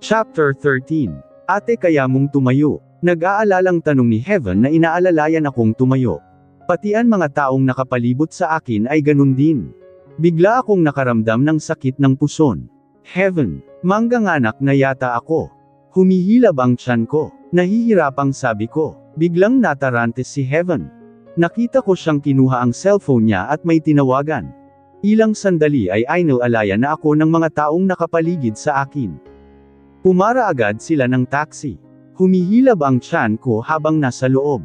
Chapter 13. Ate, kaya mong tumayo? Nag-aalalang tanong ni Heaven na inaalalayan akong tumayo. Pati ang mga taong nakapalibot sa akin ay ganun din. Bigla akong nakaramdam ng sakit ng puson. Heaven, mangganganak na yata ako. Humihilab ang tiyan ko. Nahihirapang sabi ko. Biglang natarante si Heaven. Nakita ko siyang kinuha ang cellphone niya at may tinawagan. Ilang sandali ay inaalaya na ako ng mga taong nakapaligid sa akin. Pumara agad sila ng taxi. Humihilab ang tiyan ko habang nasa loob.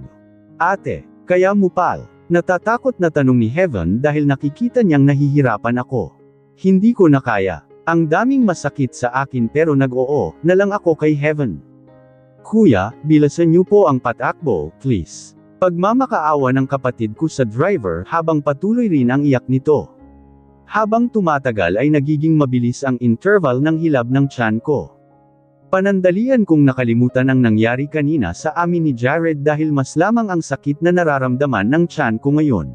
Ate, kaya mo pal? Natatakot na tanong ni Heaven dahil nakikita niyang nahihirapan ako. Hindi ko na kaya. Ang daming masakit sa akin pero nag-oo na lang ako kay Heaven. Kuya, bilasan niyo po ang patakbo, please. Pagmamakaawa ng kapatid ko sa driver habang patuloy rin ang iyak nito. Habang tumatagal ay nagiging mabilis ang interval ng hilab ng tiyan ko. Panandalian kong nakalimutan ang nangyari kanina sa amin ni Jared dahil mas lamang ang sakit na nararamdaman ng tiyan ko ngayon.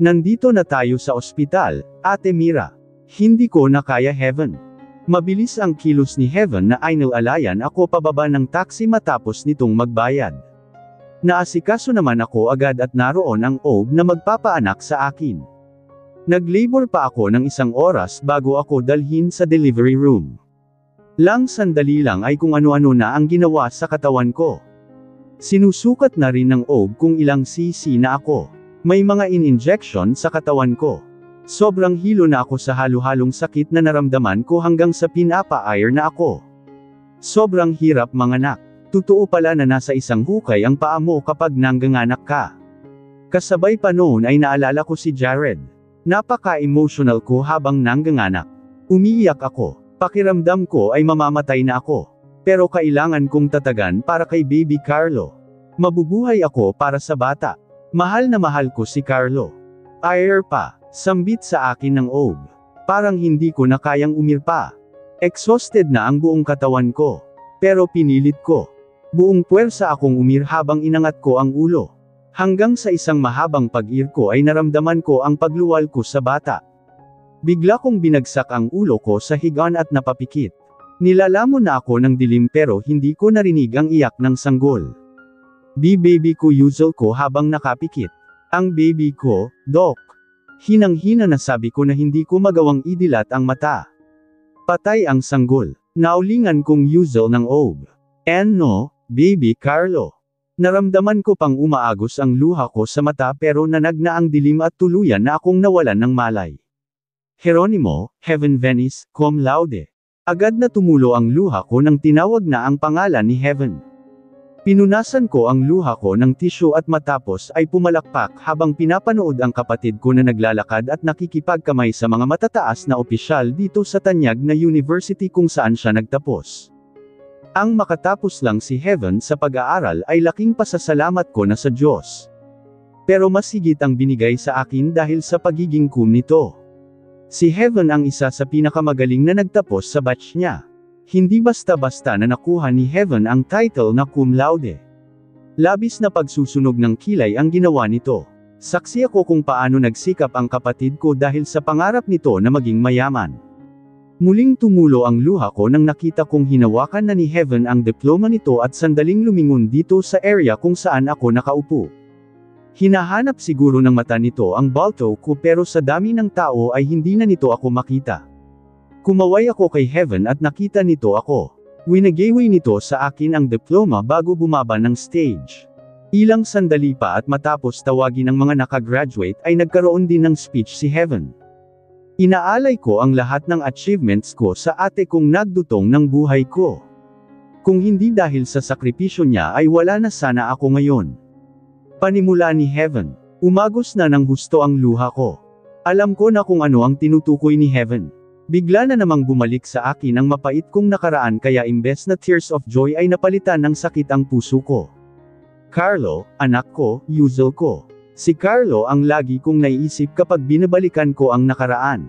Nandito na tayo sa ospital, Ate Mira. Hindi ko na kaya, Heaven. Mabilis ang kilos ni Heaven na inalayan ako pababa ng taxi matapos nitong magbayad. Naasikaso naman ako agad at naroon ang OB na magpapaanak sa akin. Nag-labor pa ako ng 1 oras bago ako dalhin sa delivery room. Lang sandali lang ay kung ano-ano na ang ginawa sa katawan ko. Sinusukat na rin ng OB kung ilang cc na ako. May mga in-injection sa katawan ko. Sobrang hilo na ako sa halo-halong sakit na naramdaman ko hanggang sa pinapa-air na ako. Sobrang hirap manganak. Totoo pala na nasa isang hukay ang paa mo kapag nangganganak ka. Kasabay pa noon ay naalala ko si Jared. Napaka-emotional ko habang nangganganak. Umiiyak ako. Pakiramdam ko ay mamamatay na ako. Pero kailangan kong tatagan para kay baby Carlo. Mabubuhay ako para sa bata. Mahal na mahal ko si Carlo. Air pa, sambit sa akin ng OB. Parang hindi ko na kayang umirpa. Exhausted na ang buong katawan ko. Pero pinilit ko. Buong puwersa akong umir habang inangat ko ang ulo. Hanggang sa isang mahabang pag-ir ko ay naramdaman ko ang pagluwal ko sa bata. Bigla kong binagsak ang ulo ko sa higaan at napapikit. Nilalamon na ako ng dilim pero hindi ko narinig ang iyak ng sanggol. Baby ko yuzel ko habang nakapikit. Ang baby ko, Doc. Hinang-hina na sabi ko na hindi ko magawang idilat ang mata. Patay ang sanggol. Naulingan kong yuzel ng OB. No, baby Carlo. Naramdaman ko pang umaagos ang luha ko sa mata pero nanagna ang dilim at tuluyan na akong nawalan ng malay. Geronimo, Heaven Venice, cum laude. Agad na tumulo ang luha ko nang tinawag na ang pangalan ni Heaven. Pinunasan ko ang luha ko ng tissue at matapos ay pumalakpak habang pinapanood ang kapatid ko na naglalakad at nakikipagkamay sa mga matataas na opisyal dito sa tanyag na university kung saan siya nagtapos. Ang makatapos lang si Heaven sa pag-aaral ay laking pasasalamat ko na sa Diyos. Pero mas higit ang binigay sa akin dahil sa pagiging cum nito. Si Heaven ang isa sa pinakamagaling na nagtapos sa batch niya. Hindi basta-basta na nakuha ni Heaven ang title na cum laude. Labis na pagsusunog ng kilay ang ginawa nito. Saksi ako kung paano nagsikap ang kapatid ko dahil sa pangarap nito na maging mayaman. Muling tumulo ang luha ko nang nakita kong hinawakan na ni Heaven ang diploma nito at sandaling lumingon dito sa area kung saan ako nakaupo. Hinahanap siguro ng mata nito ang balto ko pero sa dami ng tao ay hindi na nito ako makita. Kumaway ako kay Heaven at nakita nito ako. Winagaway nito sa akin ang diploma bago bumaba ng stage. Ilang sandali pa at matapos tawagin ng mga nakagraduate ay nagkaroon din ng speech si Heaven. Inaalay ko ang lahat ng achievements ko sa ate kong nagdutong ng buhay ko. Kung hindi dahil sa sakripisyo niya ay wala na sana ako ngayon. Panimula ni Heaven. Umagos na ng husto ang luha ko. Alam ko na kung ano ang tinutukoy ni Heaven. Bigla na namang bumalik sa akin ang mapait kong nakaraan kaya imbes na tears of joy ay napalitan ng sakit ang puso ko. Carlo, anak ko, yuzel ko. Si Carlo ang lagi kong naiisip kapag binabalikan ko ang nakaraan.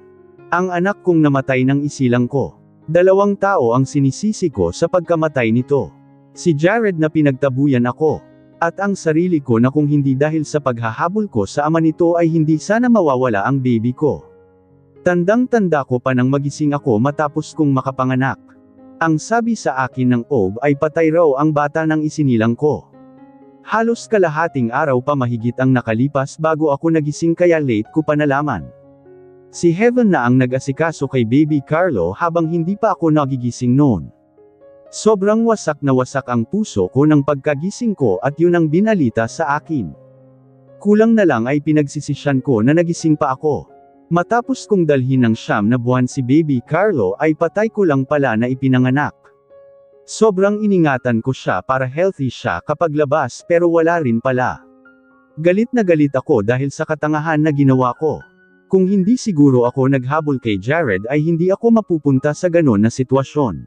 Ang anak kong namatay ng isilang ko. 2 tao ang sinisisi ko sa pagkamatay nito. Si Jared na pinagtabuyan ako. At ang sarili ko na kung hindi dahil sa paghahabol ko sa ama nito ay hindi sana mawawala ang baby ko. Tandang-tanda ko pa nang magising ako matapos kong makapanganak. Ang sabi sa akin ng OB ay patay raw ang bata nang isinilang ko. Halos kalahating araw pa mahigit ang nakalipas bago ako nagising kaya late ko pa nalaman. Si Heaven na ang nag-asikaso kay Baby Carlo habang hindi pa ako nagigising noon. Sobrang wasak na wasak ang puso ko nang pagkagising ko at yun ang binalita sa akin. Kulang na lang ay pinagsisisyan ko na nagising pa ako. Matapos kong dalhin ng 9 na buwan si Baby Carlo ay patay ko lang pala na ipinanganak. Sobrang iningatan ko siya para healthy siya kapag labas pero wala rin pala. Galit na galit ako dahil sa katangahan na ginawa ko. Kung hindi siguro ako naghabol kay Jared ay hindi ako mapupunta sa ganon na sitwasyon.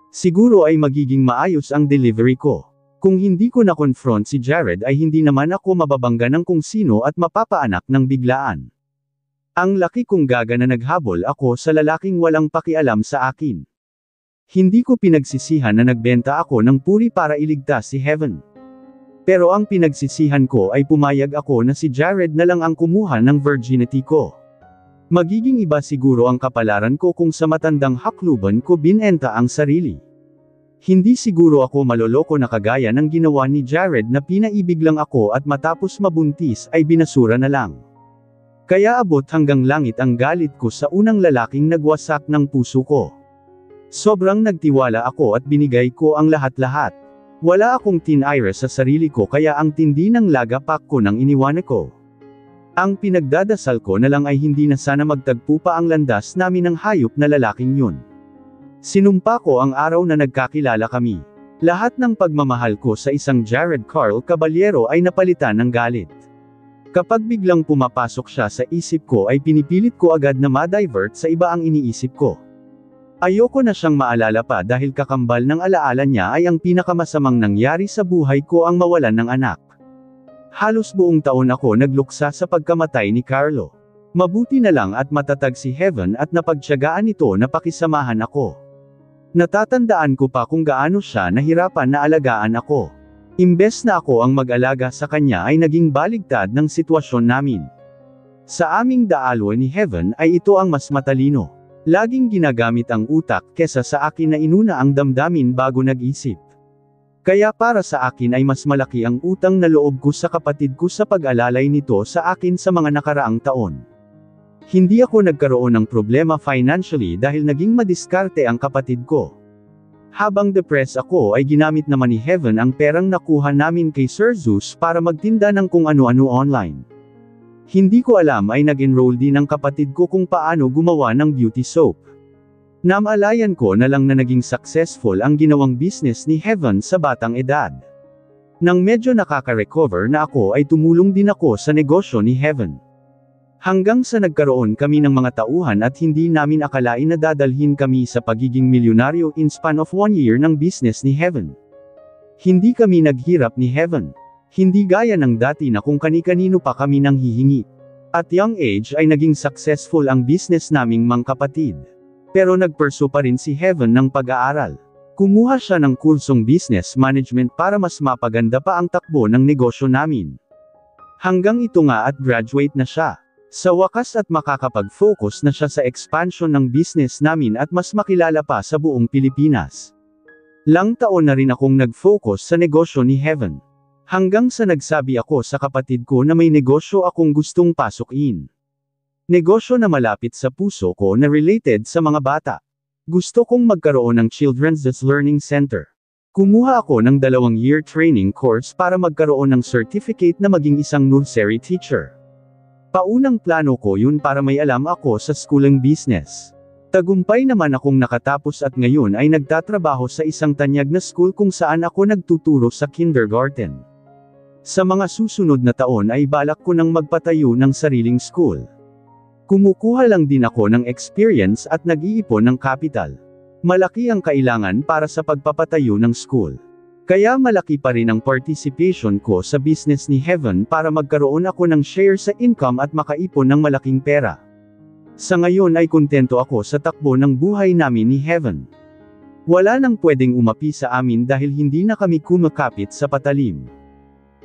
Siguro ay magiging maayos ang delivery ko. Kung hindi ko na-confront si Jared ay hindi naman ako mababangga ng kung sino at mapapaanak ng biglaan. Ang laki kong gaga na naghabol ako sa lalaking walang pakialam sa akin. Hindi ko pinagsisihan na nagbenta ako ng puri para iligtas si Heaven. Pero ang pinagsisihan ko ay pumayag ako na si Jared na lang ang kumuha ng virginity ko. Magiging iba siguro ang kapalaran ko kung sa matandang hakluban ko binenta ang sarili. Hindi siguro ako maloloko na kagaya ng ginawa ni Jared na pinaibig lang ako at matapos mabuntis ay binasura na lang. Kaya abot hanggang langit ang galit ko sa unang lalaking nagwasak ng puso ko. Sobrang nagtiwala ako at binigay ko ang lahat-lahat. Wala akong tinire sa sarili ko kaya ang tindi ng lagapak ko nang iniwan ko. Ang pinagdadasal ko na lang ay hindi na sana magtagpo pa ang landas namin ng hayop na lalaking yun. Sinumpa ko ang araw na nagkakilala kami. Lahat ng pagmamahal ko sa isang Jared Carl Caballero ay napalitan ng galit. Kapag biglang pumapasok siya sa isip ko ay pinipilit ko agad na ma-divert sa iba ang iniisip ko. Ayoko na siyang maalala pa dahil kakambal ng alaala niya ay ang pinakamasamang nangyari sa buhay ko ang mawalan ng anak. Halos buong taon ako nagluksa sa pagkamatay ni Carlo. Mabuti na lang at matatag si Heaven at napagtiyagaan ito na pakisamahan ako. Natatandaan ko pa kung gaano siya nahirapan na alagaan ako. Imbes na ako ang mag-alaga sa kanya ay naging baligtad ng sitwasyon namin. Sa aming daalwa ni Heaven ay ito ang mas matalino. Laging ginagamit ang utak kesa sa akin na inuna ang damdamin bago nag-isip. Kaya para sa akin ay mas malaki ang utang na loob ko sa kapatid ko sa pag-alalay nito sa akin sa mga nakaraang taon. Hindi ako nagkaroon ng problema financially dahil naging madiskarte ang kapatid ko. Habang depressed ako ay ginamit naman ni Heaven ang perang nakuha namin kay Sir Zeus para magtinda ng kung ano-ano online. Hindi ko alam ay nag-enroll din ang kapatid ko kung paano gumawa ng beauty soap. Namalayan ko na lang na naging successful ang ginawang business ni Heaven sa batang edad. Nang medyo nakaka-recover na ako ay tumulong din ako sa negosyo ni Heaven. Hanggang sa nagkaroon kami ng mga tauhan at hindi namin akalain na dadalhin kami sa pagiging milyonaryo in span of 1 year ng business ni Heaven. Hindi kami naghirap ni Heaven. Hindi gaya ng dati na kung kani-kanino pa kami nang hihingi. At young age ay naging successful ang business naming magkapatid. Pero nagpursue pa rin si Heaven ng pag-aaral. Kumuha siya ng kursong business management para mas mapaganda pa ang takbo ng negosyo namin. Hanggang ito nga at graduate na siya. Sa wakas at makakapag-focus na siya sa expansion ng business namin at mas makilala pa sa buong Pilipinas. Lang taon na rin akong nag-focus sa negosyo ni Heaven. Hanggang sa nagsabi ako sa kapatid ko na may negosyo akong gustong pasukin. Negosyo na malapit sa puso ko na related sa mga bata. Gusto kong magkaroon ng Children's Learning Center. Kumuha ako ng 2-year training course para magkaroon ng certificate na maging isang nursery teacher. Paunang plano ko yun para may alam ako sa schooling business. Tagumpay naman akong nakatapos at ngayon ay nagtatrabaho sa isang tanyag na school kung saan ako nagtuturo sa kindergarten. Sa mga susunod na taon ay balak ko nang magpatayo ng sariling school. Kumukuha lang din ako ng experience at nag-iipon ng capital. Malaki ang kailangan para sa pagpapatayo ng school. Kaya malaki pa rin ang participation ko sa business ni Heaven para magkaroon ako ng share sa income at makaipon ng malaking pera. Sa ngayon ay kontento ako sa takbo ng buhay namin ni Heaven. Wala nang pwedeng umapi sa amin dahil hindi na kami kumakapit sa patalim.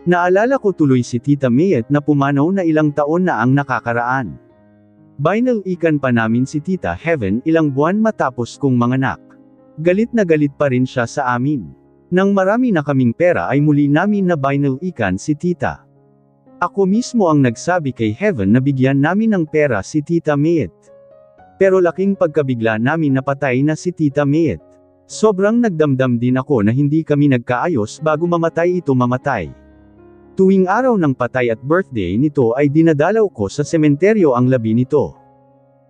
Naalala ko tuloy si Tita Mayet na pumanaw na ilang taon na ang nakakaraan. Binalikan pa namin si Tita Heaven ilang buwan matapos kong manganak. Galit na galit pa rin siya sa amin. Nang marami na kaming pera ay muli namin na binalikan si tita. Ako mismo ang nagsabi kay Heaven na bigyan namin ng pera si Tita Mayet. Pero laking pagkabigla namin napatay na si Tita Mayet. Sobrang nagdamdam din ako na hindi kami nagkaayos bago mamatay ito mamatay. Tuwing araw ng patay at birthday nito ay dinadalaw ko sa sementeryo ang labi nito.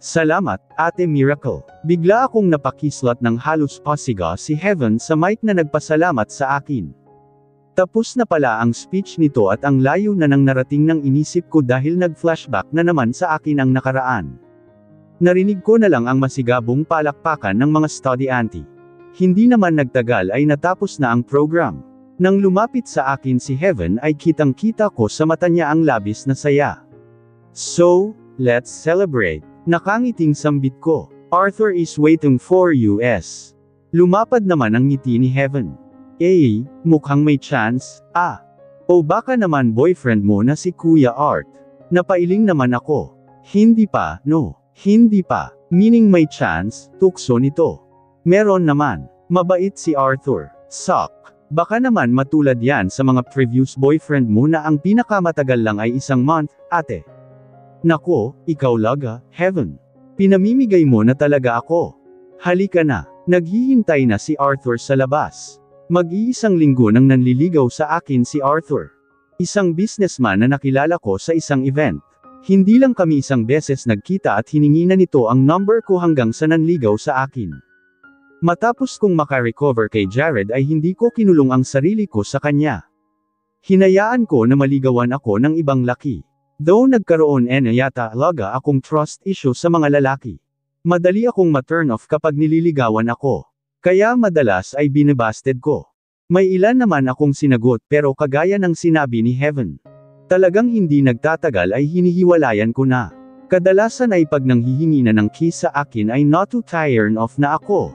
Salamat, Ate Miracle. Bigla akong napakislat ng halos pasiga si Heaven sa mic na nagpasalamat sa akin. Tapos na pala ang speech nito at ang layo na nang narating ng inisip ko dahil nag-flashback na naman sa akin ang nakaraan. Narinig ko na lang ang masigabong palakpakan ng mga study auntie. Hindi naman nagtagal ay natapos na ang program. Nang lumapit sa akin si Heaven ay kitang-kita ko sa mata niya ang labis na saya. So, let's celebrate. Nakangiting sambit ko. Arthur is waiting for us. Lumapad naman ang ngiti ni Heaven. Mukhang may chance, O baka naman boyfriend mo na si Kuya Art. Napailing naman ako. Hindi pa, no. Hindi pa. Meaning may chance, tukso nito. Meron naman. Mabait si Arthur. Suck. Baka naman matulad yan sa mga previous boyfriend mo na ang pinakamatagal lang ay 1 month, ate. Nako, ikaw laga, Heaven. Pinamimigay mo na talaga ako. Halika na. Naghihintay na si Arthur sa labas. Mag-iisang linggo nang nanliligaw sa akin si Arthur. Isang businessman na nakilala ko sa isang event. Hindi lang kami isang beses nagkita at hiningi na nito ang number ko hanggang sa nanligaw sa akin. Matapos kong makarecover kay Jared ay hindi ko kinulong ang sarili ko sa kanya. Hinayaan ko na maligawan ako ng ibang laki. Though nagkaroon na yata alaga akong trust issue sa mga lalaki. Madali akong ma-turn off kapag nililigawan ako. Kaya madalas ay binabasted ko. May ilan naman akong sinagot pero kagaya ng sinabi ni Heaven. Talagang hindi nagtatagal ay hinihiwalayan ko na. Kadalasan ay pag nanghihingi na ng kiss sa akin ay not too tired off na ako.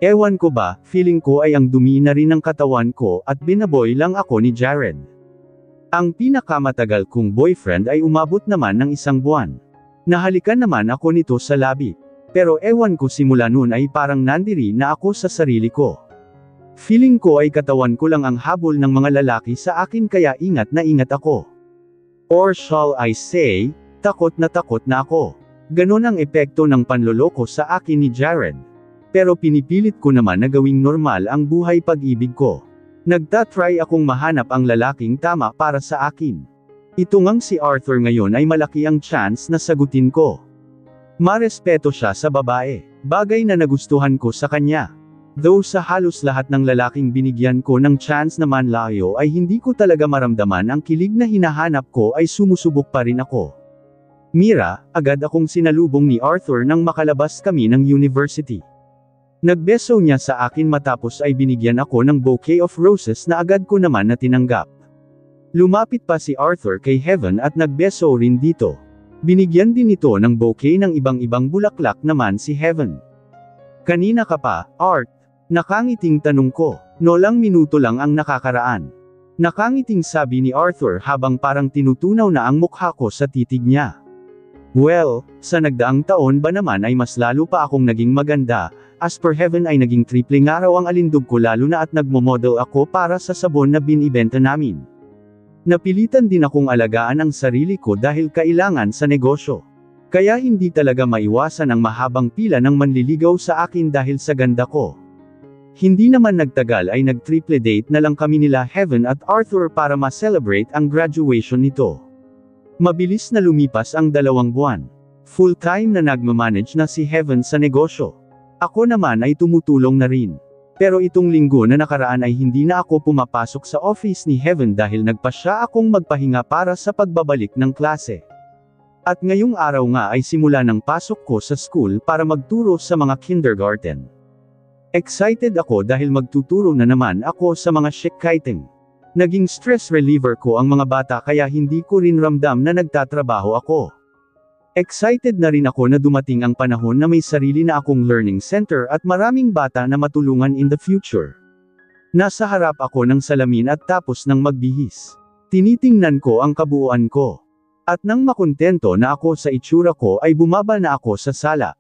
Ewan ko ba, feeling ko ay ang dumi na rin ng katawan ko at binaboy lang ako ni Jared. Ang pinakamatagal kong boyfriend ay umabot naman ng 1 buwan. Nahalikan naman ako nito sa labi. Pero ewan ko simula noon ay parang nandiri na ako sa sarili ko. Feeling ko ay katawan ko lang ang habol ng mga lalaki sa akin kaya ingat ako. Or shall I say, takot na ako. Ganon ang epekto ng panloloko sa akin ni Jared. Pero pinipilit ko naman na gawing normal ang buhay pag-ibig ko. Nagtatry akong mahanap ang lalaking tama para sa akin. Ito ngang si Arthur ngayon ay malaki ang chance na sagutin ko. Marespeto siya sa babae, bagay na nagustuhan ko sa kanya. Though sa halos lahat ng lalaking binigyan ko ng chance na manlayo ay hindi ko talaga maramdaman ang kilig na hinahanap ko ay sumusubok pa rin ako. Mira, agad akong sinalubong ni Arthur nang makalabas kami ng university. Nagbeso niya sa akin matapos ay binigyan ako ng bouquet of roses na agad ko naman na tinanggap. Lumapit pa si Arthur kay Heaven at nagbeso rin dito. Binigyan din ito ng bouquet ng ibang-ibang bulaklak naman si Heaven. Kanina ka pa, Art? Nakangiting tanong ko. Nolang minuto lang ang nakakaraan. Nakangiting sabi ni Arthur habang parang tinutunaw na ang mukha ko sa titig niya. Well, sa nagdaang taon ba naman ay mas lalo pa akong naging maganda, as per Heaven ay naging triple ngaraw ang alindog ko lalo na at nagmomodel ako para sa sabon na binibenta namin. Napilitan din akong alagaan ang sarili ko dahil kailangan sa negosyo. Kaya hindi talaga maiwasan ang mahabang pila ng manliligaw sa akin dahil sa ganda ko. Hindi naman nagtagal ay nag-triple date na lang kami nila Heaven at Arthur para ma-celebrate ang graduation nito. Mabilis na lumipas ang 2 buwan. Full-time na nagmamanage na si Heaven sa negosyo. Ako naman ay tumutulong na rin. Pero itong linggo na nakaraan ay hindi na ako pumapasok sa office ni Heaven dahil nagpasya akong magpahinga para sa pagbabalik ng klase. At ngayong araw nga ay simula ng pasok ko sa school para magturo sa mga kindergarten. Excited ako dahil magtuturo na naman ako sa mga kiting. Naging stress reliever ko ang mga bata kaya hindi ko rin ramdam na nagtatrabaho ako. Excited na rin ako na dumating ang panahon na may sarili na akong learning center at maraming bata na matulungan in the future. Nasa harap ako ng salamin at tapos ng magbihis. Tinitingnan ko ang kabuuan ko. At nang makontento na ako sa itsura ko ay bumaba na ako sa sala.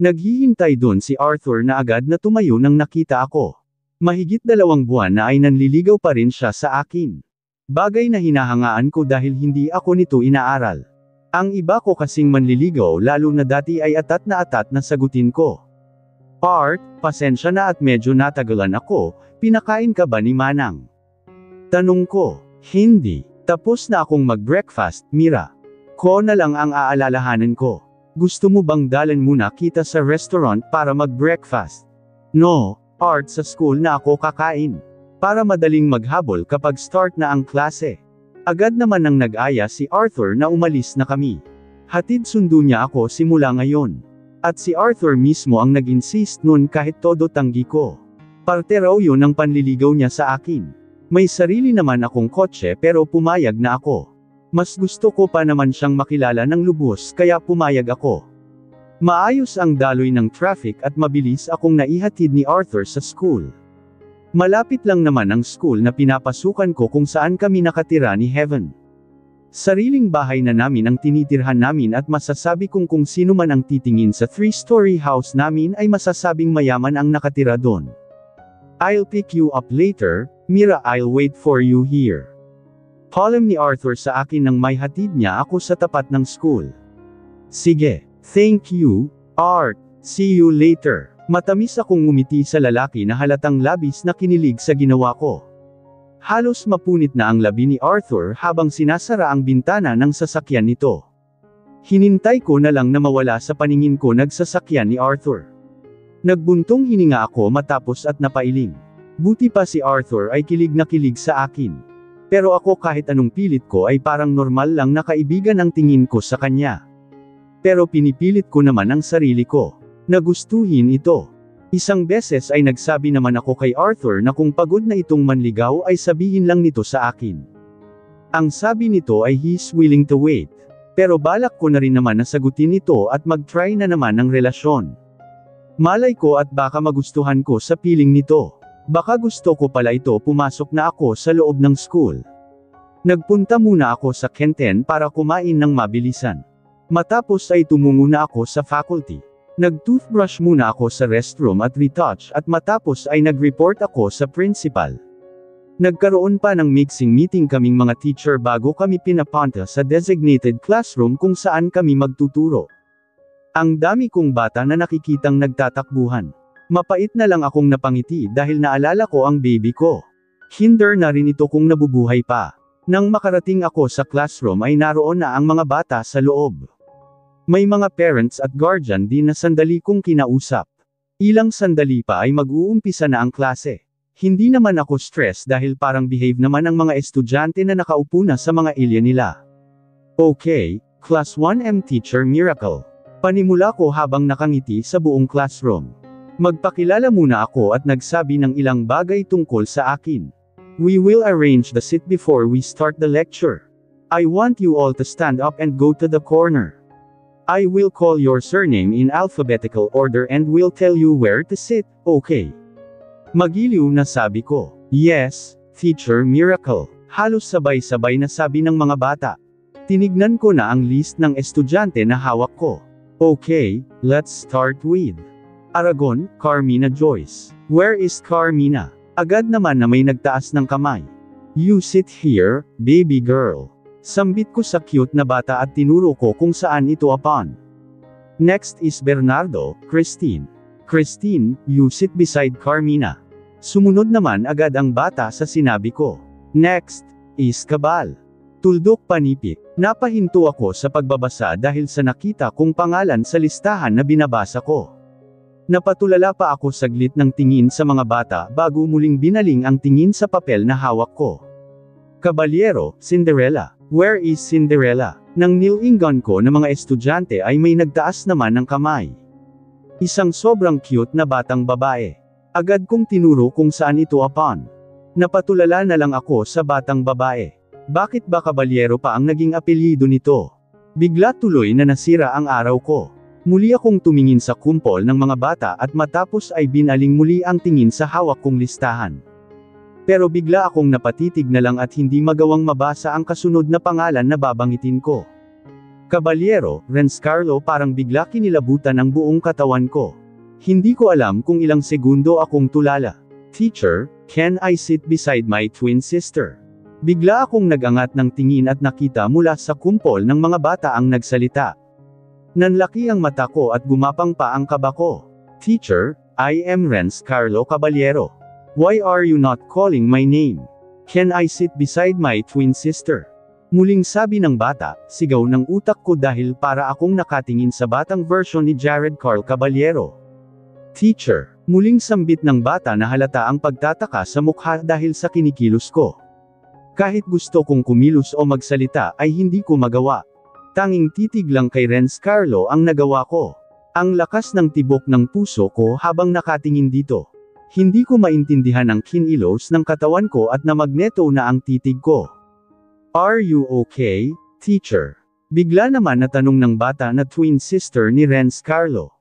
Naghihintay doon si Arthur na agad na tumayo nang nakita ako. Mahigit 2 buwan na ay nanliligaw pa rin siya sa akin. Bagay na hinahangaan ko dahil hindi ako nito inaaral. Ang iba ko kasing manliligaw lalo na dati ay atat na sagutin ko. Art, pasensya na at medyo natagalan ako, pinakain ka ba ni Manang? Tanong ko, hindi. Tapos na akong mag-breakfast, Mira. Ko na lang ang aalalahanan ko. Gusto mo bang dalan muna kita sa restaurant para mag-breakfast? No, Art, sa school na ako kakain. Para madaling maghabol kapag start na ang klase. Agad naman nang nag-aya si Arthur na umalis na kami. Hatid sundo niya ako simula ngayon. At si Arthur mismo ang nag-insist nun kahit todo tanggi ko. Parte raw yun ang panliligaw niya sa akin. May sarili naman akong kotse pero pumayag na ako. Mas gusto ko pa naman siyang makilala ng lubos kaya pumayag ako. Maayos ang daloy ng traffic at mabilis akong naihatid ni Arthur sa school. Malapit lang naman ang school na pinapasukan ko kung saan kami nakatira ni Heaven. Sariling bahay na namin ang tinitirhan namin at masasabi kong kung sino man ang titingin sa 3-story house namin ay masasabing mayaman ang nakatira doon. I'll pick you up later, Mira, I'll wait for you here. Palem ni Arthur sa akin nang may hatid niya ako sa tapat ng school. Sige, thank you, Art, see you later. Matamis akong ngumiti sa lalaki na halatang labis na kinilig sa ginawa ko. Halos mapunit na ang labi ni Arthur habang sinasara ang bintana ng sasakyan nito. Hinintay ko na lang na mawala sa paningin ko nagsasakyan ni Arthur. Nagbuntong hininga ako matapos at napailing. Buti pa si Arthur ay kilig na kilig sa akin. Pero ako kahit anong pilit ko ay parang normal lang na kaibigan ang tingin ko sa kanya. Pero pinipilit ko naman ang sarili ko. Nagustuhin ito. Isang beses ay nagsabi naman ako kay Arthur na kung pagod na itong manligaw ay sabihin lang nito sa akin. Ang sabi nito ay he's willing to wait. Pero balak ko na rin naman na sagutin ito at mag-try na naman ng relasyon. Malay ko at baka magustuhan ko sa piling nito. Baka gusto ko pala ito pumasok na ako sa loob ng school. Nagpunta muna ako sa canteen para kumain ng mabilisan. Matapos ay tumungo na ako sa faculty. Nag-toothbrush muna ako sa restroom at retouch at matapos ay nag-report ako sa principal. Nagkaroon pa ng mixing meeting kaming mga teacher bago kami pinapunta sa designated classroom kung saan kami magtuturo. Ang dami kong bata na nakikitang nagtatakbuhan. Mapait na lang akong napangiti dahil naalala ko ang baby ko. Kinder na rin ito kung nabubuhay pa. Nang makarating ako sa classroom ay naroon na ang mga bata sa loob. May mga parents at guardian din na sandali kong kinausap. Ilang sandali pa ay mag-uumpisa na ang klase. Hindi naman ako stress dahil parang behave naman ang mga estudyante na nakaupo na sa mga ilya nila. Okay, Class 1M Teacher Miracle. Panimula ko habang nakangiti sa buong classroom. Magpakilala muna ako at nagsabi ng ilang bagay tungkol sa akin. We will arrange the seat before we start the lecture. I want you all to stand up and go to the corner. I will call your surname in alphabetical order and will tell you where to sit, okay? Magiliw na sabi ko. Yes, Teacher Miracle. Halos sabay-sabay na sabi ng mga bata. Tinignan ko na ang list ng estudyante na hawak ko. Okay, let's start with Aragon, Carmina Joyce. Where is Carmina? Agad naman na may nagtaas ng kamay. You sit here, baby girl. Sambit ko sa cute na bata at tinuro ko kung saan ito upon. Next is Bernardo, Christine. Christine, you sit beside Carmina. Sumunod naman agad ang bata sa sinabi ko. Next is Cabal. Tuldok panipik. Napahinto ako sa pagbabasa dahil sa nakita kong pangalan sa listahan na binabasa ko. Napatulala pa ako saglit ng tingin sa mga bata bago muling binaling ang tingin sa papel na hawak ko. Caballero, Cinderella. Where is Cinderella? Nang nilingan ko na mga estudyante ay may nagtaas naman ng kamay. Isang sobrang cute na batang babae. Agad kong tinuro kung saan ito upon. Napatulala na lang ako sa batang babae. Bakit ba Caballero pa ang naging apelyido nito? Bigla tuloy na nasira ang araw ko. Muli akong tumingin sa kumpol ng mga bata at matapos ay binaling muli ang tingin sa hawak kong listahan. Pero bigla akong napatitig na lang at hindi magawang mabasa ang kasunod na pangalan na babangitin ko. Kabalyero, Renz-Carlo, parang bigla kinilabutan ang buong katawan ko. Hindi ko alam kung ilang segundo akong tulala. Teacher, can I sit beside my twin sister? Bigla akong nagangat ng tingin at nakita mula sa kumpol ng mga bata ang nagsalita. Nanlaki ang mata ko at gumapang pa ang kaba ko. Teacher, I am Renz-Carlo Caballero. Why are you not calling my name? Can I sit beside my twin sister? Muling sabi ng bata, sigaw ng utak ko dahil para akong nakatingin sa batang version ni Jared Carl Caballero. Teacher, muling sambit ng bata na halata ang pagtataka sa mukha dahil sa kinikilos ko. Kahit gusto kong kumilos o magsalita ay hindi ko magawa. Tanging titig lang kay Renz-Carlo ang nagawa ko. Ang lakas ng tibok ng puso ko habang nakatingin dito. Hindi ko maintindihan ang kinilos ng katawan ko at namagneto na ang titig ko. Are you okay, teacher? Bigla naman na tanong ng bata na twin sister ni Renz-Carlo.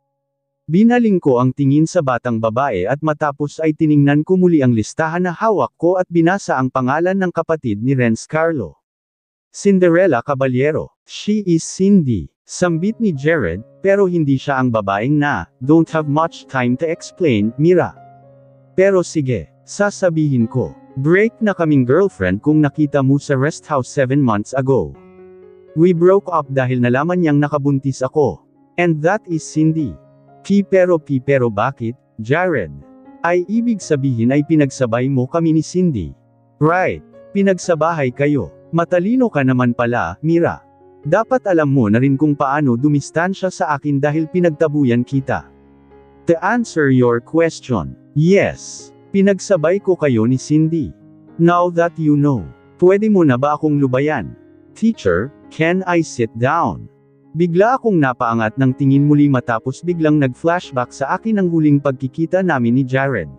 Binaling ko ang tingin sa batang babae at matapos ay tiningnan ko muli ang listahan na hawak ko at binasa ang pangalan ng kapatid ni Renz-Carlo. Cinderella Caballero. She is Cindy. Sambit ni Jared, pero hindi siya ang babaeng na, don't have much time to explain, Mira. Pero sige, sasabihin ko. Break na kaming girlfriend kung nakita mo sa rest house 7 months ago. We broke up dahil nalaman niyang nakabuntis ako. And that is Cindy. Pero bakit, Jared? Ay ibig sabihin ay pinagsabay mo kami ni Cindy. Right, pinagsabahay kayo. Matalino ka naman pala, Mira. Dapat alam mo na rin kung paano dumistansya sa akin dahil pinagtabuyan kita. To answer your question, yes, pinagsabay ko kayo ni Cindy. Now that you know, pwede mo na ba akong lubayan? Teacher, can I sit down? Bigla akong napaangat ng tingin muli matapos biglang nag-flashback sa akin ang huling pagkikita namin ni Jared.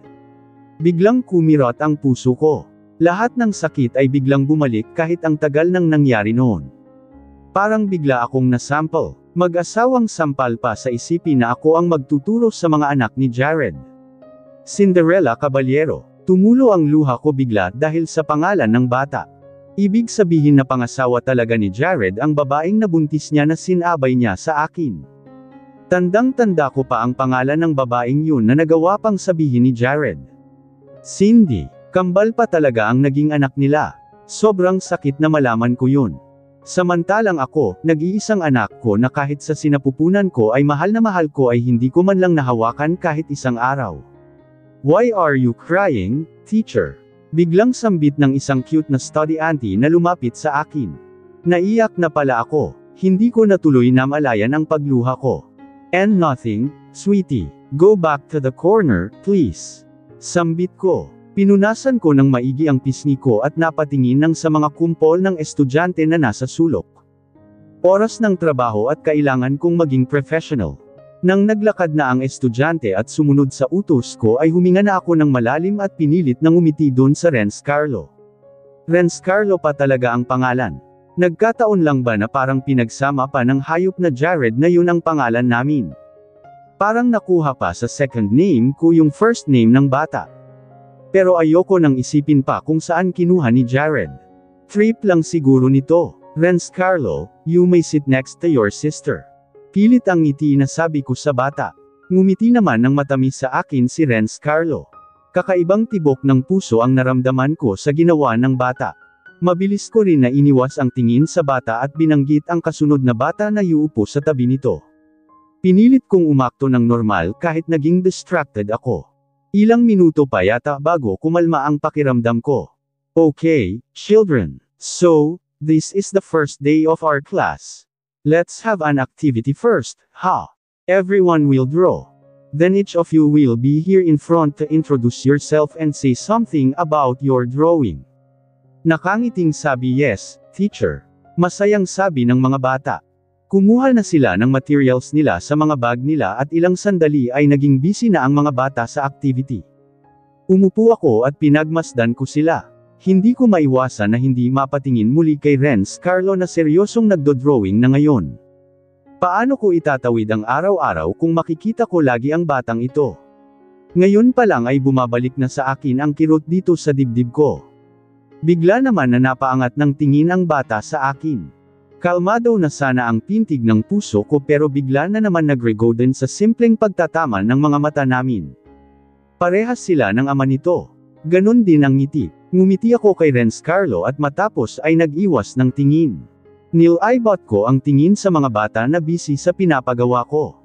Biglang kumirot ang puso ko. Lahat ng sakit ay biglang bumalik kahit ang tagal nang nangyari noon. Parang bigla akong nasample. Mag-asawang sampal pa sa isipin na ako ang magtuturo sa mga anak ni Jared. Cinderella Caballero. Tumulo ang luha ko bigla dahil sa pangalan ng bata. Ibig sabihin na pangasawa talaga ni Jared ang babaeng nabuntis niya na sinabay niya sa akin. Tandang-tanda ko pa ang pangalan ng babaeng yun na nagawa pang sabihin ni Jared. Cindy, kambal pa talaga ang naging anak nila. Sobrang sakit na malaman ko yun. Samantalang ako, nag-iisang anak ko na kahit sa sinapupunan ko ay mahal na mahal ko ay hindi ko man lang nahawakan kahit isang araw. Why are you crying, teacher? Biglang sambit ng isang cute na study auntie na lumapit sa akin. Naiyak na pala ako, hindi ko natuloy na malayan ang pagluha ko. And nothing, sweetie, go back to the corner, please. Sambit ko. Pinunasan ko ng maigi ang pisngi ko at napatingin ng sa mga kumpol ng estudyante na nasa sulok. Oras ng trabaho at kailangan kong maging professional. Nang naglakad na ang estudyante at sumunod sa utos ko ay huminga na ako ng malalim at pinilit nang umiti doon sa Renz-Carlo. Renz-Carlo pa talaga ang pangalan. Nagkataon lang ba na parang pinagsama pa ng hayop na Jared na yun ang pangalan namin? Parang nakuha pa sa second name ko yung first name ng bata. Pero ayoko nang isipin pa kung saan kinuha ni Jared. Trip lang siguro nito. Renz-Carlo, you may sit next to your sister. Pilit ang ngiti na sabi ko sa bata. Ngumiti naman ng matamis sa akin si Renz-Carlo. Kakaibang tibok ng puso ang naramdaman ko sa ginawa ng bata. Mabilis ko rin na iniwas ang tingin sa bata at binanggit ang kasunod na bata na iuupo sa tabi nito. Pinilit kong umakto ng normal kahit naging distracted ako. Ilang minuto pa yata bago kumalma ang pakiramdam ko. Okay, children. So, this is the first day of our class. Let's have an activity first, ha? Everyone will draw. Then each of you will be here in front to introduce yourself and say something about your drawing. Nakangiting sabi yes, teacher. Masayang sabi ng mga bata. Kumuha na sila ng materials nila sa mga bag nila at ilang sandali ay naging busy na ang mga bata sa activity. Umupo ako at pinagmasdan ko sila. Hindi ko maiwasan na hindi mapatingin muli kay Renz-Carlo na seryosong nagdodrawing na ngayon. Paano ko itatawid ang araw-araw kung makikita ko lagi ang batang ito? Ngayon pa lang ay bumabalik na sa akin ang kirot dito sa dibdib ko. Bigla naman na napaangat ng tingin ang bata sa akin. Kalmado na sana ang pintig ng puso ko pero bigla na naman nagregoden sa simpleng pagtatama ng mga mata namin. Parehas sila ng ama nito. Ganon din ang ngiti. Ngumiti ako kay Renz Carlo at matapos ay nag-iwas ng tingin. Nilibot ko ang tingin sa mga bata na busy sa pinapagawa ko.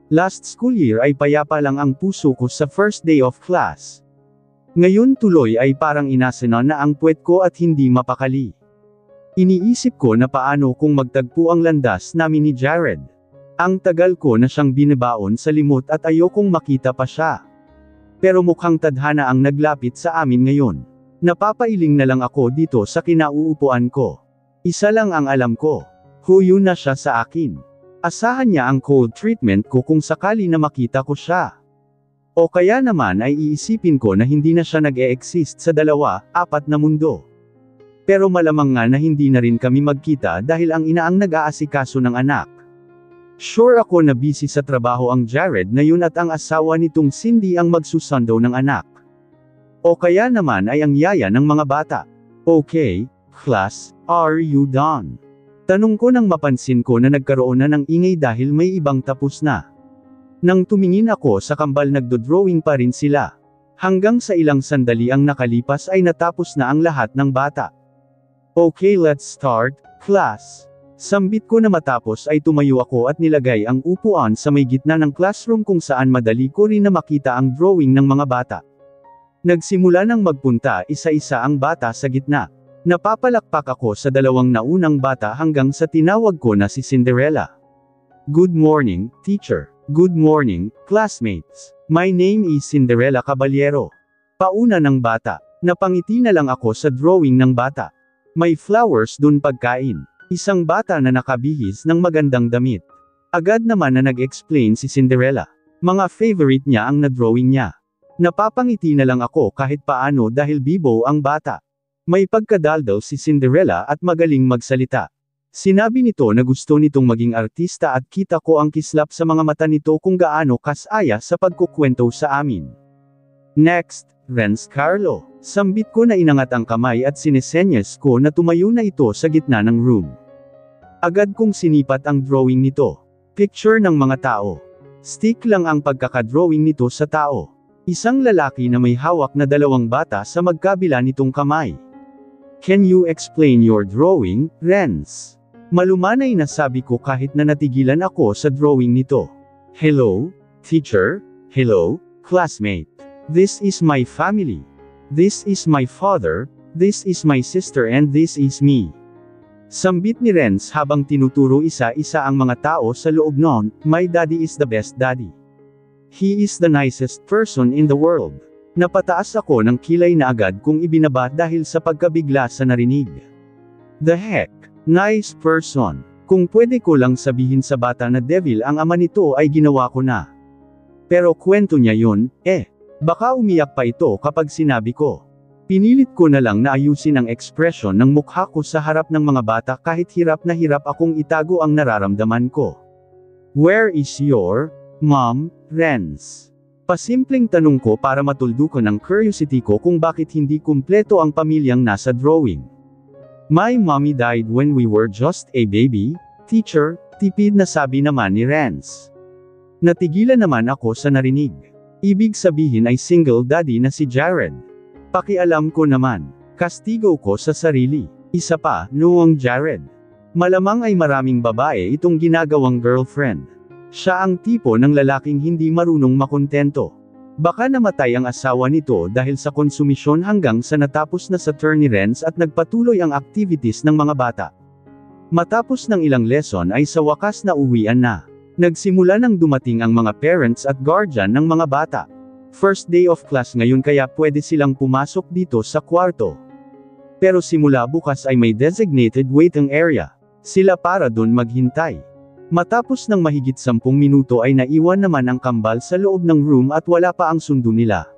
Last school year ay payapa lang ang puso ko sa first day of class. Ngayon tuloy ay parang inasena na ang puwet ko at hindi mapakali. Iniisip ko na paano kung magtagpo ang landas namin ni Jared. Ang tagal ko na siyang binabaon sa limot at ayokong makita pa siya. Pero mukhang tadhana ang naglapit sa amin ngayon. Napapailing na lang ako dito sa kinauupuan ko. Isa lang ang alam ko. Huyo na siya sa akin. Asahan niya ang cold treatment ko kung sakali na makita ko siya. O kaya naman ay iisipin ko na hindi na siya nag-e-exist sa 2, 4 na mundo. Pero malamang nga na hindi na rin kami magkita dahil ang ina ang nag-aasikaso ng anak. Sure ako na busy sa trabaho ang Jared na yun at ang asawa nitong Cindy ang magsusundo ng anak. O kaya naman ay ang yaya ng mga bata. Okay, class, are you done? Tanong ko nang mapansin ko na nagkaroon na ng ingay dahil may ibang tapos na. Nang tumingin ako sa kambal nagdo-drawing pa rin sila. Hanggang sa ilang sandali ang nakalipas ay natapos na ang lahat ng bata. Okay, let's start, class. Sambit ko na matapos ay tumayo ako at nilagay ang upuan sa may gitna ng classroom kung saan madali ko rin na makita ang drawing ng mga bata. Nagsimula nang magpunta isa-isa ang bata sa gitna. Napapalakpak ako sa 2 naunang bata hanggang sa tinawag ko na si Cinderella. Good morning, teacher. Good morning, classmates. My name is Cinderella Caballero. Pauna ng bata. Napangiti na lang ako sa drawing ng bata. May flowers dun pagkain. Isang bata na nakabihis ng magandang damit. Agad naman na nag-explain si Cinderella. Mga favorite niya ang na-drawing niya. Napapangiti na lang ako kahit paano dahil bibo ang bata. May pagkadaldal si Cinderella at magaling magsalita. Sinabi nito na gusto nitong maging artista at kita ko ang kislap sa mga mata nito kung gaano kasaya sa pagkukwento sa amin. Next, Renz Carlo. Sambit ko na inangat ang kamay at sinesenyas ko na tumayo na ito sa gitna ng room. Agad kong sinipat ang drawing nito. Picture ng mga tao. Stick lang ang pagkakadrawing nito sa tao. Isang lalaki na may hawak na 2 bata sa magkabila nitong kamay. Can you explain your drawing, Renz? Malumanay na sabi ko kahit na natigilan ako sa drawing nito. Hello, teacher. Hello, classmate. This is my family. This is my father, this is my sister and this is me. Sambit ni Renz habang tinuturo isa-isa ang mga tao sa loob noon, my daddy is the best daddy. He is the nicest person in the world. Napataas ako ng kilay na agad kung ibinaba dahil sa pagkabigla sa narinig. The heck? Nice person. Kung pwede ko lang sabihin sa bata na devil ang ama nito ay ginawa ko na. Pero kwento niya yun, baka umiyak pa ito kapag sinabi ko. Pinilit ko na lang na ayusin ang ekspresyon ng mukha ko sa harap ng mga bata kahit hirap na hirap akong itago ang nararamdaman ko. Where is your mom, Renz? Pasimpleng tanong ko para matuldukan ang curiosity ko kung bakit hindi kumpleto ang pamilyang nasa drawing. My mommy died when we were just a baby, teacher, tipid na sabi naman ni Renz. Natigilan naman ako sa narinig. Ibig sabihin ay single daddy na si Jared. Pakialam ko naman. Kastigo ko sa sarili. Isa pa, noong Jared. Malamang ay maraming babae itong ginagawang girlfriend. Siya ang tipo ng lalaking hindi marunong makontento. Baka namatay ang asawa nito dahil sa konsumisyon hanggang sa natapos na sa turn ni Renz at nagpatuloy ang activities ng mga bata. Matapos ng ilang lesson ay sa wakas na uwian na. Nagsimula nang dumating ang mga parents at guardian ng mga bata. First day of class ngayon kaya pwede silang pumasok dito sa kwarto. Pero simula bukas ay may designated waiting area. Sila para dun maghintay. Matapos ng mahigit 10 minuto ay naiwan naman ang kambal sa loob ng room at wala pa ang sundo nila.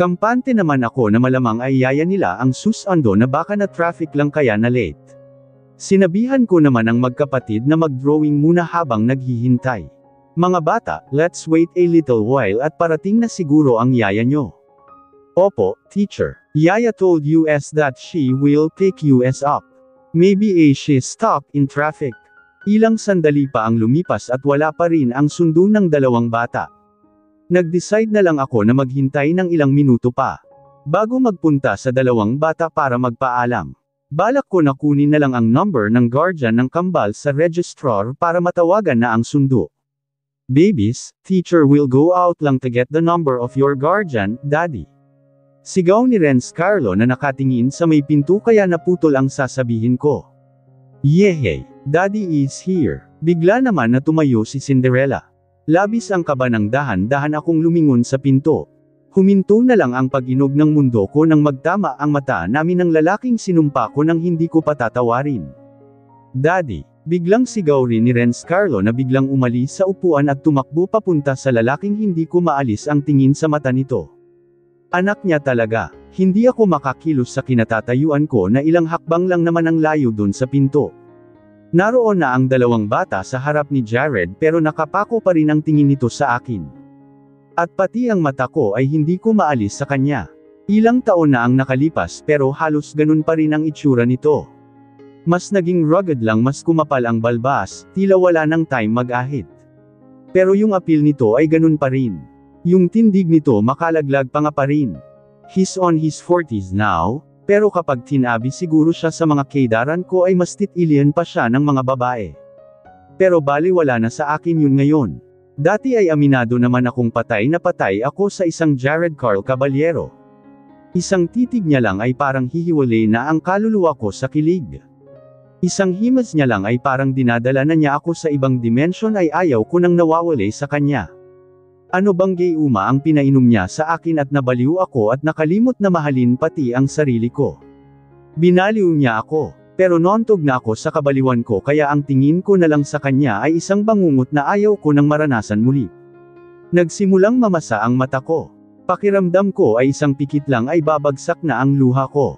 Kampante naman ako na malamang ay yaya nila ang susando na baka na traffic lang kaya na late. Sinabihan ko naman ang magkapatid na mag-drawing muna habang naghihintay. Mga bata, let's wait a little while at parating na siguro ang yaya nyo. Opo, teacher. Yaya told us that she will pick us up. Maybe she's stuck in traffic. Ilang sandali pa ang lumipas at wala pa rin ang sundo ng dalawang bata. Nag-decide na lang ako na maghintay ng ilang minuto pa. Bago magpunta sa dalawang bata para magpaalam. Balak ko na kunin na lang ang number ng guardian ng kambal sa registrar para matawagan na ang sundo. Babies, teacher will go out lang to get the number of your guardian, daddy. Sigaw ni Renz Carlo na nakatingin sa may pinto kaya naputol ang sasabihin ko. Yehey, daddy is here. Bigla naman na tumayo si Cinderella. Labis ang kaba ng dahan-dahan akong lumingon sa pinto. Huminto na lang ang pag-inog ng mundo ko nang magtama ang mata namin ng lalaking sinumpa ko nang hindi ko patatawarin. Daddy, biglang sigaw rin ni Renz Carlo na biglang umalis sa upuan at tumakbo papunta sa lalaking hindi ko maalis ang tingin sa mata nito. Anak niya talaga, hindi ako makakilos sa kinatatayuan ko na ilang hakbang lang naman ang layo dun sa pinto. Naroon na ang dalawang bata sa harap ni Jared pero nakapako pa rin ang tingin nito sa akin. At pati ang mata ko ay hindi ko maalis sa kanya. Ilang taon na ang nakalipas pero halos ganun pa rin ang itsura nito. Mas naging rugged lang, mas kumapal ang balbas, tila wala nang time mag-ahit. Pero yung appeal nito ay ganun pa rin. Yung tindig nito makalaglag pa nga pa rin. He's on his 40s now, pero kapag tinabi siguro siya sa mga kaidaran ko ay mas titilian pa siya ng mga babae. Pero baliwala na sa akin yun ngayon. Dati ay aminado naman akong patay na patay ako sa isang Jared Carl Caballero. Isang titig niya lang ay parang hihiwalay na ang kaluluwa ko sa kilig. Isang himas niya lang ay parang dinadala na niya ako sa ibang dimension ay ayaw ko nang nawawalay sa kanya. Ano bang gayuma ang pinainom niya sa akin at nabaliw ako at nakalimot na mahalin pati ang sarili ko. Binaliw niya ako, pero nontog na ako sa kabaliwan ko kaya ang tingin ko na lang sa kanya ay isang bangungot na ayaw ko nang maranasan muli. Nagsimulang mamasa ang mata ko. Pakiramdam ko ay isang pikit lang ay babagsak na ang luha ko.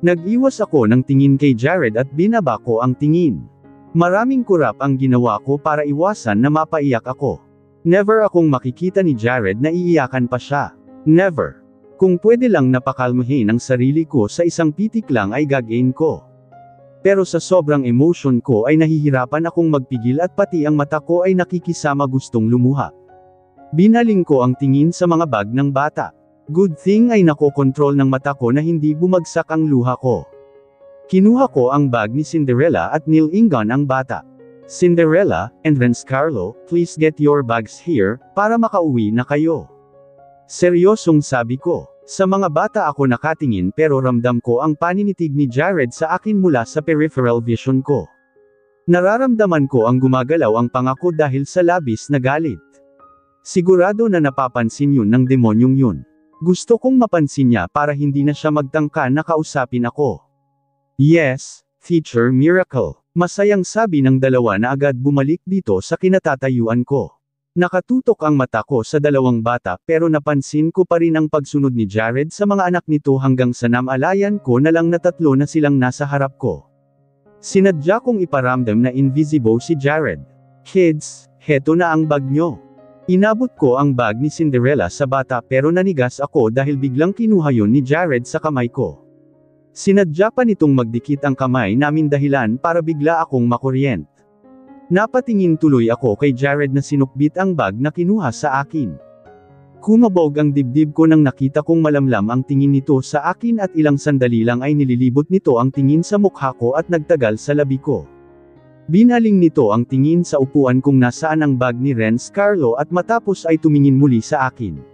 Nag-iwas ako ng tingin kay Jared at binaba ko ang tingin. Maraming kurap ang ginawa ko para iwasan na mapaiyak ako. Never akong makikita ni Jared na iiyakan pa siya. Never. Kung pwede lang napakalmahin ang sarili ko sa isang pitik lang ay gagawin ko. Pero sa sobrang emotion ko ay nahihirapan akong magpigil at pati ang mata ko ay nakikisama gustong lumuha. Binaling ko ang tingin sa mga bag ng bata. Good thing ay nakokontrol ng mata ko na hindi bumagsak ang luha ko. Kinuha ko ang bag ni Cinderella at nilingan ang bata. Cinderella, and Renz Carlo, please get your bags here, para makauwi na kayo. Seryosong sabi ko. Sa mga bata ako nakatingin pero ramdam ko ang paninitig ni Jared sa akin mula sa peripheral vision ko. Nararamdaman ko ang gumagalaw ang pangako dahil sa labis na galit. Sigurado na napapansin yun ng demonyong yun. Gusto kong mapansin niya para hindi na siya magtangka na kausapin ako. Yes, Teacher Miracle. Masayang sabi ng dalawa na agad bumalik dito sa kinatatayuan ko. Nakatutok ang mata ko sa dalawang bata pero napansin ko pa rin ang pagsunod ni Jared sa mga anak nito hanggang sa namalayan ko na lang na tatlo na silang nasa harap ko. Sinadya kong iparamdam na invisible si Jared. Kids, heto na ang bag nyo. Inabot ko ang bag ni Cinderella sa bata pero nanigas ako dahil biglang kinuha yon ni Jared sa kamay ko. Sinadya pa nitong magdikit ang kamay namin dahilan para bigla akong makuryent. Napatingin tuloy ako kay Jared na sinukbit ang bag na kinuha sa akin. Kumabog ang dibdib ko nang nakita kong malamlam ang tingin nito sa akin at ilang sandali lang ay nililibot nito ang tingin sa mukha ko at nagtagal sa labi ko. Binaling nito ang tingin sa upuan kung nasaan ang bag ni Renz Carlo at matapos ay tumingin muli sa akin.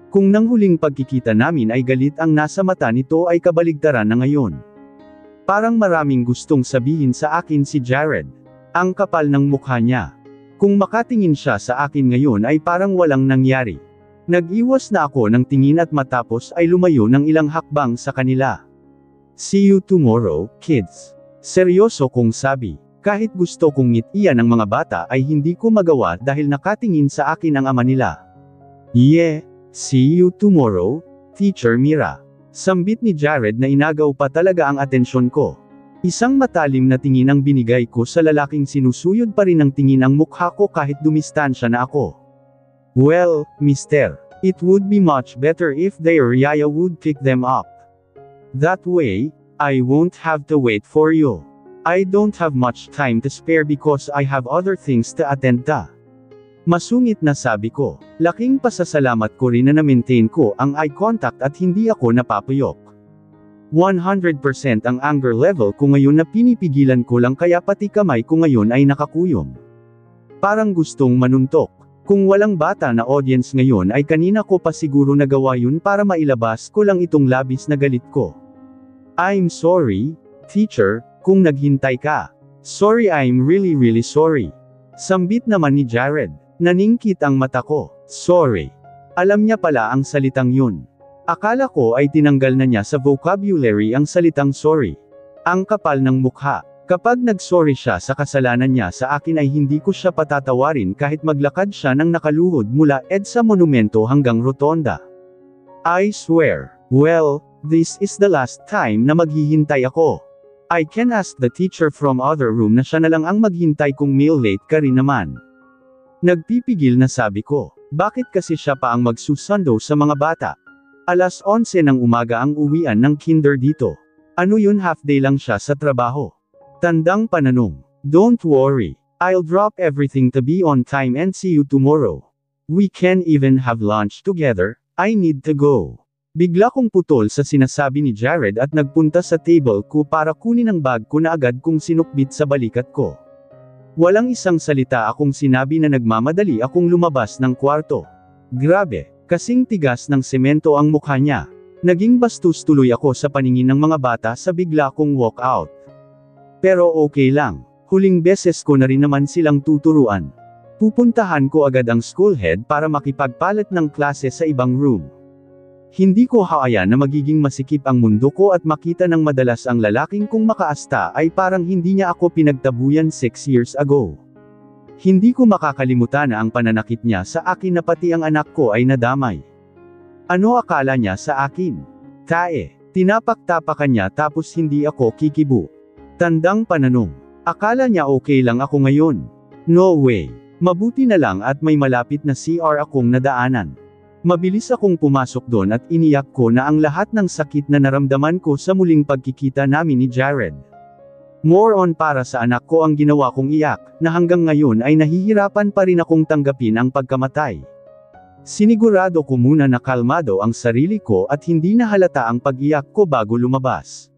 Kung nang huling pagkikita namin ay galit ang nasa mata nito ay kabaligtaran na ngayon. Parang maraming gustong sabihin sa akin si Jared. Ang kapal ng mukha niya. Kung makatingin siya sa akin ngayon ay parang walang nangyari. Nag-iwas na ako ng tingin at matapos ay lumayo ng ilang hakbang sa kanila. See you tomorrow, kids. Seryoso kong sabi. Kahit gusto kong ngitian ng mga bata ay hindi ko magawa dahil nakatingin sa akin ang ama nila. Yeah. See you tomorrow, Teacher Mira. Sambit ni Jared na inagaw pa talaga ang atensyon ko. Isang matalim na tingin ang binigay ko sa lalaking sinusuyod pa rin ang tingin ang mukha ko kahit dumistansya na ako. Well, mister, it would be much better if their yaya would pick them up. That way, I won't have to wait for you. I don't have much time to spare because I have other things to attend to. Masungit na sabi ko. Laking pasasalamat ko rin na na-maintain ko ang eye contact at hindi ako napapuyok. 100% ang anger level ko ngayon na pinipigilan ko lang kaya pati kamay ko ngayon ay nakakuyom. Parang gustong manuntok. Kung walang bata na audience ngayon ay kanina ko pa siguro nagawa yun para mailabas ko lang itong labis na galit ko. I'm sorry, teacher, kung naghintay ka. Sorry, I'm really sorry. Sambit naman ni Jared. Naningkit ang mata ko. Sorry. Alam niya pala ang salitang yun. Akala ko ay tinanggal na niya sa vocabulary ang salitang sorry. Ang kapal ng mukha. Kapag nag-sorry siya sa kasalanan niya sa akin ay hindi ko siya patatawarin kahit maglakad siya ng nakaluhod mula EDSA Monumento hanggang Rotonda. I swear. Well, this is the last time na maghihintay ako. I can ask the teacher from other room na siya na lang ang maghintay kung meal late ka rin naman. Nagpipigil na sabi ko. Bakit kasi siya pa ang magsusundo sa mga bata? Alas 11 ng umaga ang uwian ng kinder dito. Ano yun, half day lang siya sa trabaho. Tandang pananong. Don't worry. I'll drop everything to be on time and see you tomorrow. We can even have lunch together. I need to go. Bigla kong putol sa sinasabi ni Jared at nagpunta sa table ko para kunin ang bag ko na agad kong sinukbit sa balikat ko. Walang isang salita akong sinabi na nagmamadali akong lumabas ng kwarto. Grabe, kasing tigas ng semento ang mukha niya. Naging bastos tuloy ako sa paningin ng mga bata sa bigla kong walk out. Pero okay lang, huling beses ko na rin naman silang tuturuan. Pupuntahan ko agad ang school head para makipagpalit ng klase sa ibang room. Hindi ko haayan na magiging masikip ang mundo ko at makita ng madalas ang lalaking kung makaasta ay parang hindi niya ako pinagtabuyan 6 years ago. Hindi ko makakalimutan na ang pananakit niya sa akin na pati ang anak ko ay nadamay. Ano akala niya sa akin? Tae, tinapak-tapakan niya tapos hindi ako kikibo. Tandang pananong. Akala niya okay lang ako ngayon. No way. Mabuti na lang at may malapit na CR akong nadaanan. Mabilis akong pumasok doon at iniyak ko na ang lahat ng sakit na naramdaman ko sa muling pagkikita namin ni Jared. More on para sa anak ko ang ginawa kong iyak, na hanggang ngayon ay nahihirapan pa rin akong tanggapin ang pagkamatay. Sinigurado ko muna na kalmado ang sarili ko at hindi na halata ang pag-iyak ko bago lumabas.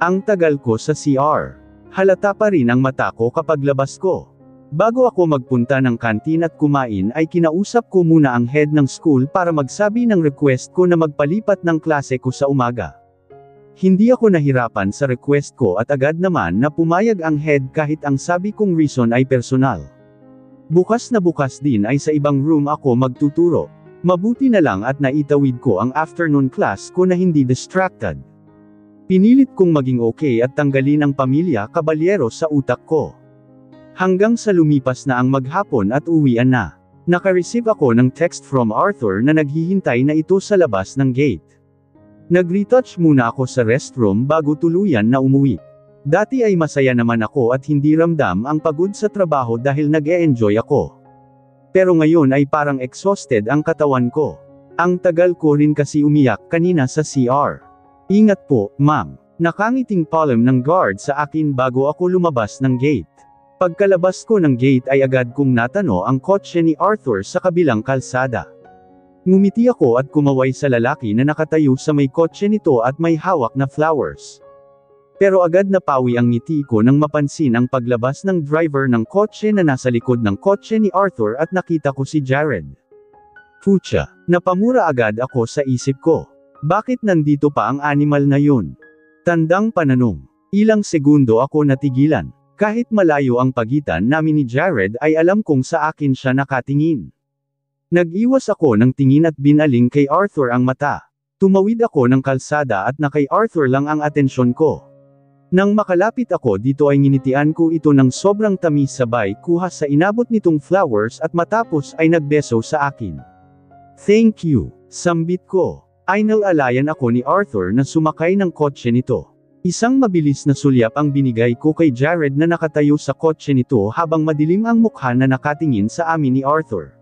Ang tagal ko sa CR. Halata pa rin ang mata ko kapag labas ko. Bago ako magpunta ng kantin at kumain ay kinausap ko muna ang head ng school para magsabi ng request ko na magpalipat ng klase ko sa umaga. Hindi ako nahirapan sa request ko at agad naman na pumayag ang head kahit ang sabi kong reason ay personal. Bukas na bukas din ay sa ibang room ako magtuturo. Mabuti na lang at naitawid ko ang afternoon class ko na hindi distracted. Pinilit kong maging okay at tanggalin ang pamilya kabalyero sa utak ko. Hanggang sa lumipas na ang maghapon at uwian na. Naka-receive ako ng text from Arthur na naghihintay na ito sa labas ng gate. Nag-retouch muna ako sa restroom bago tuluyan na umuwi. Dati ay masaya naman ako at hindi ramdam ang pagod sa trabaho dahil nag-e-enjoy ako. Pero ngayon ay parang exhausted ang katawan ko. Ang tagal ko rin kasi umiyak kanina sa CR. Ingat po, ma'am. Nakangiting palm ng guard sa akin bago ako lumabas ng gate. Pagkalabas ko ng gate ay agad kong natano ang kotse ni Arthur sa kabilang kalsada. Ngumiti ako at kumaway sa lalaki na nakatayo sa may kotse nito at may hawak na flowers. Pero agad napawi ang ngiti ko nang mapansin ang paglabas ng driver ng kotse na nasa likod ng kotse ni Arthur at nakita ko si Jared. Pucha, napamura agad ako sa isip ko. Bakit nandito pa ang animal na yun? Tandang pananong. Ilang segundo ako natigilan. Kahit malayo ang pagitan namin ni Jared ay alam kong sa akin siya nakatingin. Nag-iwas ako ng tingin at binaling kay Arthur ang mata. Tumawid ako ng kalsada at na kay Arthur lang ang atensyon ko. Nang makalapit ako dito ay nginitian ko ito ng sobrang tamis sabay kuha sa inabot nitong flowers at matapos ay nagbeso sa akin. Thank you, sambit ko. Ay nalalayan ako ni Arthur na sumakay ng kotse nito. Isang mabilis na sulyap ang binigay ko kay Jared na nakatayo sa kotse nito habang madilim ang mukha na nakatingin sa amin ni Arthur.